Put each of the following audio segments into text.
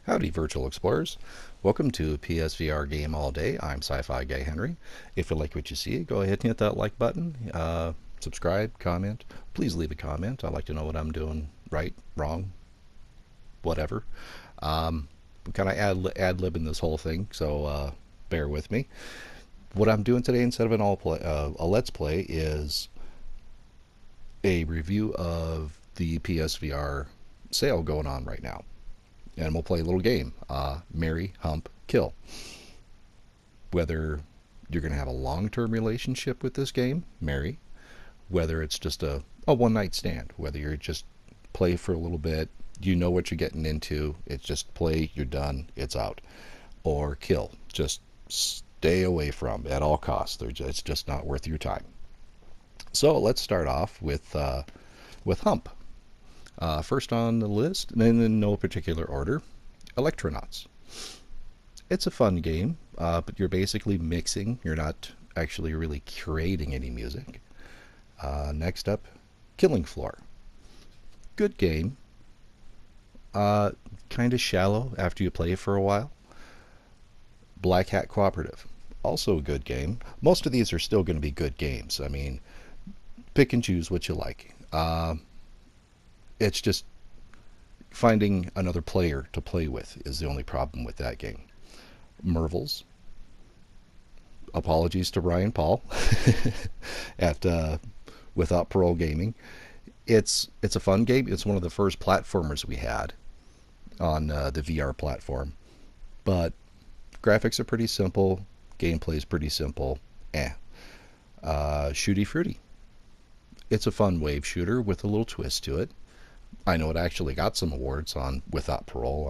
Howdy, virtual explorers. Welcome to PSVR Game All Day. I'm Sci-Fi Guy Henry. If you like what you see, go ahead and hit that like button. Subscribe, comment. Please leave a comment. I'd like to know what I'm doing right, wrong, whatever. We kind of ad-libbing this whole thing, so bear with me. What I'm doing today, instead of a Let's Play, is a review of the PSVR sale going on right now. And we'll play a little game, marry, hump, kill. Whether you're going to have a long-term relationship with this game, marry. Whether it's just a one-night stand. Whether you're just play for a little bit, you know what you're getting into. It's just play, you're done, it's out. Or kill. Just stay away from at all costs. It's just not worth your time. So let's start off with Hump. First on the list, and in no particular order, Electronauts. It's a fun game, but you're basically mixing. You're not actually really curating any music. Next up, Killing Floor. Good game. Kind of shallow after you play for a while. Black Hat Cooperative. Also a good game. Most of these are still going to be good games. I mean, pick and choose what you like. It's just finding another player to play with is the only problem with that game. Mervils. Apologies to Ryan Paul at Without Parole Gaming. It's a fun game. It's one of the first platformers we had on the VR platform. But graphics are pretty simple. Gameplay is pretty simple. Shooty fruity. It's a fun wave shooter with a little twist to it. I know it actually got some awards on Without Parole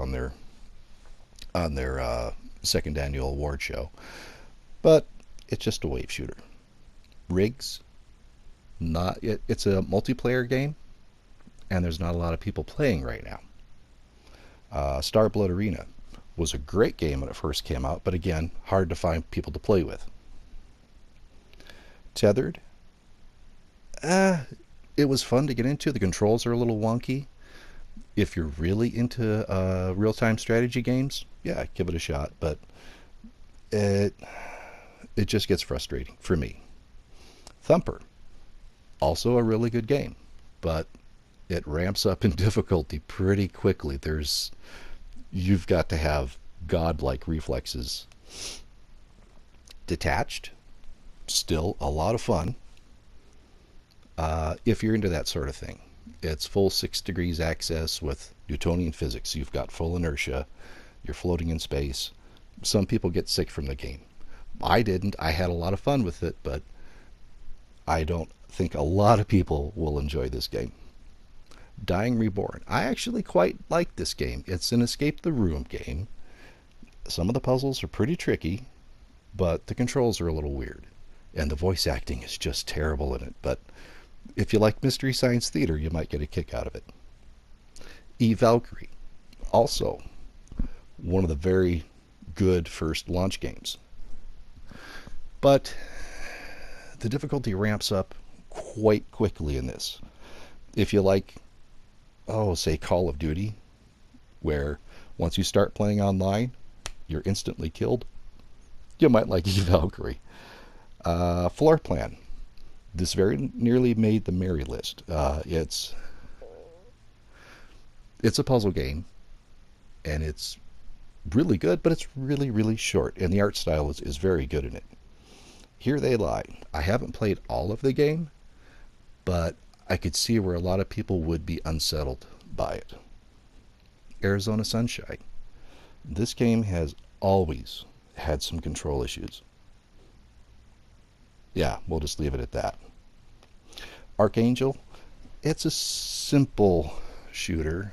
on their second annual award show, but it's just a wave shooter. Rigs, it's a multiplayer game, and there's not a lot of people playing right now. Starblood Arena was a great game when it first came out, but again, hard to find people to play with. Tethered. It was fun to get into. The controls are a little wonky. If you're really into real-time strategy games, yeah, give it a shot. But it just gets frustrating for me. Thumper, also a really good game, but it ramps up in difficulty pretty quickly. You've got to have godlike reflexes. Detached, still a lot of fun. If you're into that sort of thing. It's full 6 degrees access with Newtonian physics. You've got full inertia. You're floating in space. Some people get sick from the game. I didn't. I had a lot of fun with it, but I don't think a lot of people will enjoy this game. Dying Reborn. I actually quite like this game. It's an escape the room game. Some of the puzzles are pretty tricky, but the controls are a little weird. And the voice acting is just terrible in it, but if you like Mystery Science Theater, you might get a kick out of it. Valkyrie, also one of the very good first launch games. But the difficulty ramps up quite quickly in this. If you like, say Call of Duty, where once you start playing online, you're instantly killed, you might like Valkyrie. Floor Plan. This very nearly made the Mary list. It's a puzzle game, and it's really good, but it's really, really short, and the art style is very good in it. Here They Lie. I haven't played all of the game, but I could see where a lot of people would be unsettled by it. Arizona Sunshine. This game has always had some control issues. Yeah, we'll just leave it at that. Archangel, it's a simple shooter,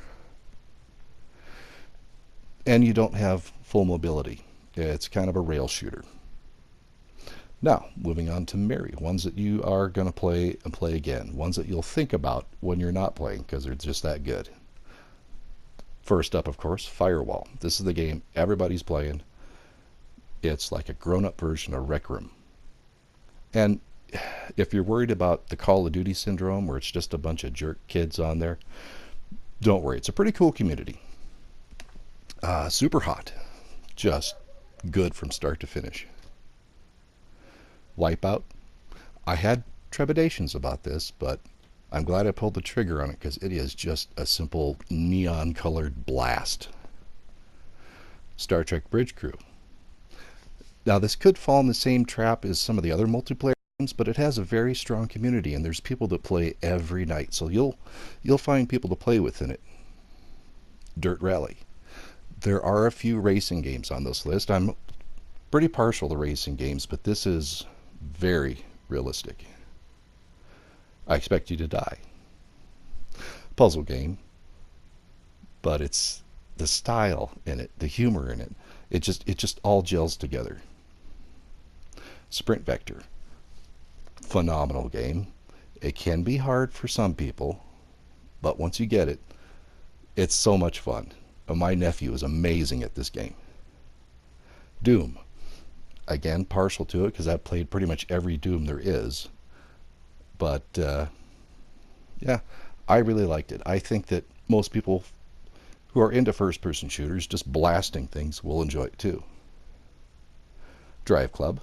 and you don't have full mobility. It's kind of a rail shooter. Now, moving on to Mary, ones that you are going to play and play again, ones that you'll think about when you're not playing because they're just that good. First up, of course, Firewall. This is the game everybody's playing. It's like a grown-up version of Rec Room. And if you're worried about the Call of Duty syndrome where it's just a bunch of jerk kids on there, don't worry. It's a pretty cool community. Super hot. Just good from start to finish. Wipeout. I had trepidations about this, but I'm glad I pulled the trigger on it because it is just a simple neon colored blast. Star Trek Bridge Crew. Now, this could fall in the same trap as some of the other multiplayer games, but it has a very strong community, and there's people that play every night, so you'll find people to play with in it. Dirt Rally. There are a few racing games on this list. I'm pretty partial to racing games, but this is very realistic. I Expect You to Die. Puzzle game, but it's the style in it, the humor in it. It just all gels together. Sprint Vector. Phenomenal game. It can be hard for some people, but once you get it, it's so much fun. My nephew is amazing at this game. Doom. Again, partial to it because I've played pretty much every Doom there is. But, yeah, I really liked it. I think that most people who are into first-person shooters, just blasting things, will enjoy it too. Drive Club.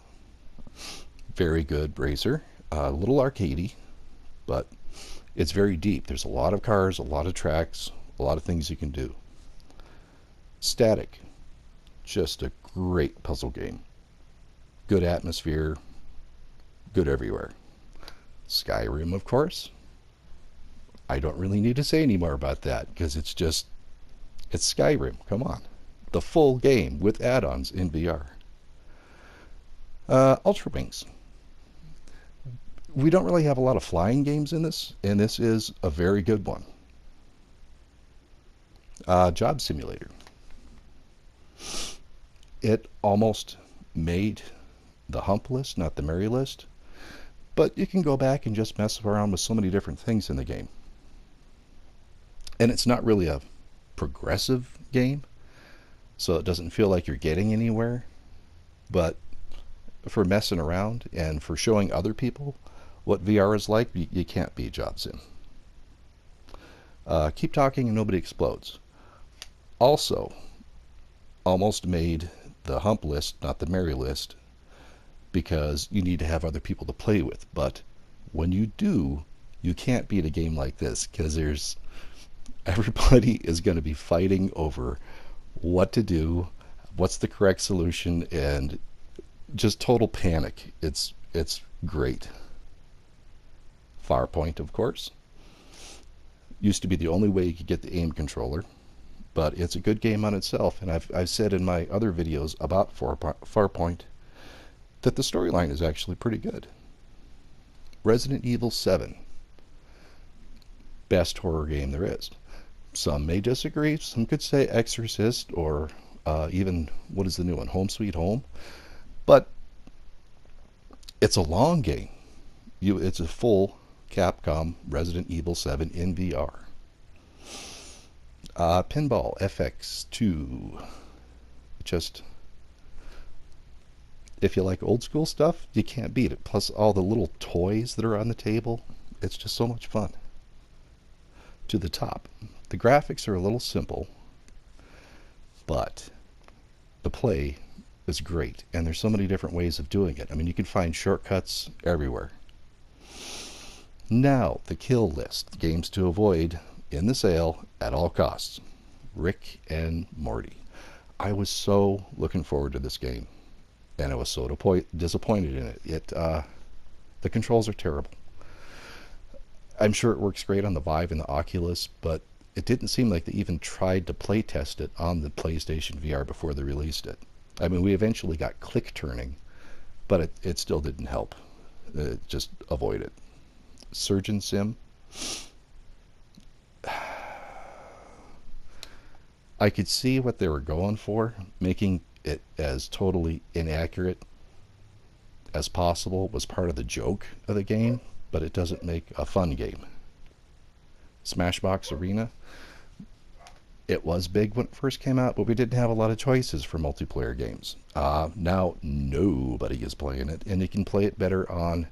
Very good racer. A little arcadey, but it's very deep. There's a lot of cars, a lot of tracks, a lot of things you can do. Static. Just a great puzzle game. Good atmosphere. Good everywhere. Skyrim, of course. I don't really need to say any more about that because it's Skyrim. Come on. The full game with add-ons in VR. Ultra Wings. We don't really have a lot of flying games in this, and this is a very good one. Job Simulator. It almost made the Hump list, not the Merry list, but you can go back and just mess around with so many different things in the game. And it's not really a progressive game, so it doesn't feel like you're getting anywhere, but for messing around and for showing other people what VR is like, you can't beat Job Sim. Keep Talking and Nobody Explodes. Also, almost made the Hump list, not the Merry list, because you need to have other people to play with. But when you do, you can't beat a game like this because everybody is going to be fighting over what to do, what's the correct solution, and just total panic. It's great. Farpoint, of course. Used to be the only way you could get the aim controller, but it's a good game on itself, and I've said in my other videos about Farpoint that the storyline is actually pretty good. Resident Evil 7. Best horror game there is. Some may disagree. Some could say Exorcist or even, what is the new one? Home Sweet Home. But it's a long game. It's a full Capcom Resident Evil 7 in VR. Pinball FX2. Just, if you like old school stuff, you can't beat it. Plus all the little toys that are on the table. It's just so much fun. To the Top. The graphics are a little simple, but the play is great, and there's so many different ways of doing it. I mean, you can find shortcuts everywhere. Now, the kill list. Games to avoid in the sale at all costs. Rick and Morty. I was so looking forward to this game, and I was so disappointed in it. The controls are terrible. I'm sure it works great on the Vive and the Oculus, but it didn't seem like they even tried to play test it on the PlayStation VR before they released it. I mean, we eventually got click turning, but it still didn't help. Just avoid it. Surgeon Sim. I could see what they were going for, making it as totally inaccurate as possible was part of the joke of the game, but it doesn't make a fun game. Smashbox Arena. It was big when it first came out, but we didn't have a lot of choices for multiplayer games. Now nobody is playing it, and you can play it better on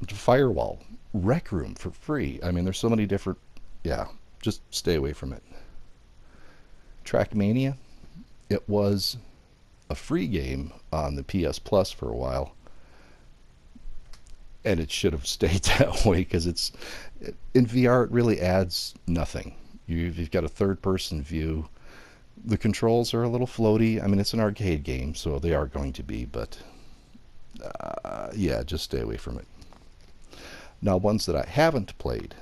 Firewall. Rec Room for free. I mean, there's so many different... Yeah, just stay away from it. Trackmania, it was a free game on the PS Plus for a while, and it should have stayed that way because in VR it really adds nothing. You've got a third-person view. The controls are a little floaty. I mean, it's an arcade game, so they are going to be, but yeah, just stay away from it. Now, ones that I haven't played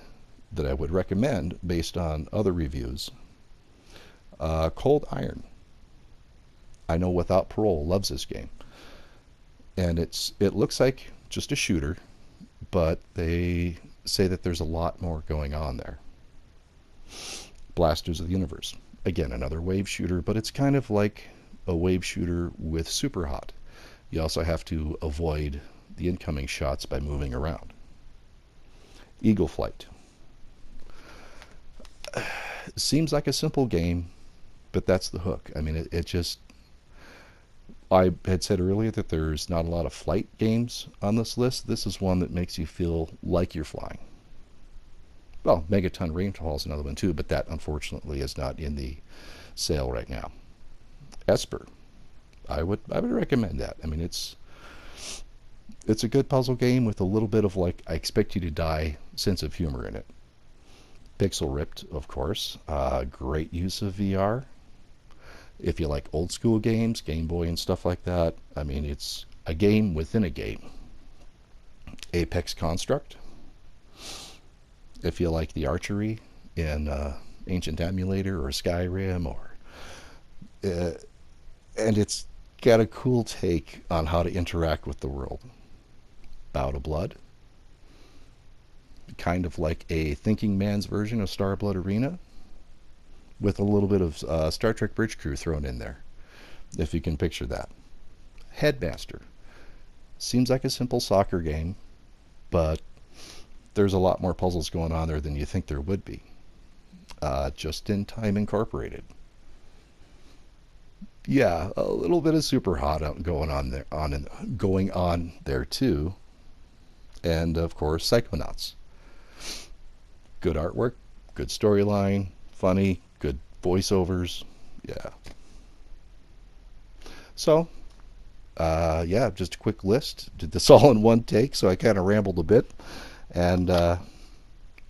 that I would recommend based on other reviews, Cold Iron. I know Without Parole loves this game, and it looks like just a shooter, but they say that there's a lot more going on there. Blasters of the Universe, again another wave shooter, but it's kind of like a wave shooter with super hot. You also have to avoid the incoming shots by moving around. Eagle Flight. Seems like a simple game, but that's the hook. I mean, it just... I had said earlier that there's not a lot of flight games on this list. This is one that makes you feel like you're flying. Well, Megaton Rainfall is another one too, but that unfortunately is not in the sale right now. Esper. I would recommend that. I mean, it's a good puzzle game with a little bit of like I expect you to die sense of humor in it. Pixel Ripped, of course. Great use of VR. If you like old school games, Game Boy and stuff like that, I mean, it's a game within a game. Apex Construct. If you like the archery in Ancient Emulator or Skyrim, and it's got a cool take on how to interact with the world. Bout of Blood. Kind of like a thinking man's version of Starblood Arena, with a little bit of Star Trek Bridge Crew thrown in there, if you can picture that. Headmaster. Seems like a simple soccer game, but there's a lot more puzzles going on there than you think there would be. Just in Time Incorporated. Yeah, a little bit of super hot going on there too. And of course, Psychonauts. Good artwork, good storyline, funny, good voiceovers. Yeah. So, yeah, just a quick list. Did this all in one take, so I kind of rambled a bit. And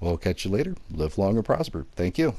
we'll catch you later. Live long and prosper. Thank you.